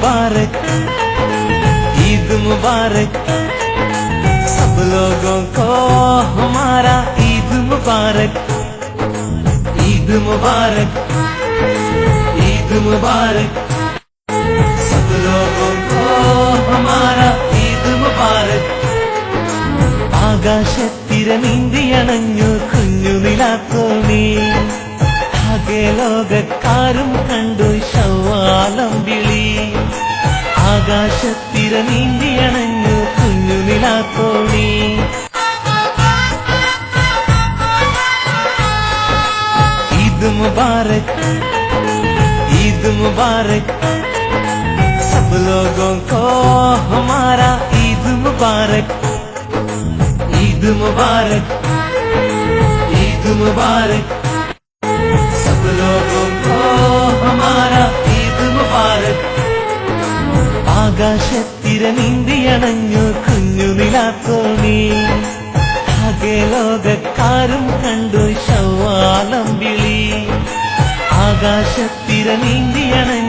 मुबारक, ईद मुबारक, सब लोगों को हमारा ईद मुबारक, ईद मुबारक, ईद मुबारक, सब लोगों को हमारा ईद मुबारक. ആകാശത്തിര നീന്തിയണഞ്ഞു കുഞ്ഞു നിലാത്തോണി, ആകെ ലോകക്കാരും കണ്ടു ശവ്വാലം വിളി. ആകാശത്തിര നീന്തിയണഞ്ഞു കുഞ്ഞു നിലാത്തോണി. ഈദ് മുബാരക്, ഈദ് മുബാരക്, सब लोगों को हमारा ईद मुबारक, ईद मुबारक, ईद मुबारक, सब लोगों को हमारा ईद मुबारक. ആകാശത്തിര നീന്തിയണഞ്ഞു കുഞ്ഞു നിലാത്തോണി, ആകെ ലോകക്കാരും കണ്ടു ശവ്വാലം വിളി. ആകാശത്തിര നീന്തിയണഞ്ഞു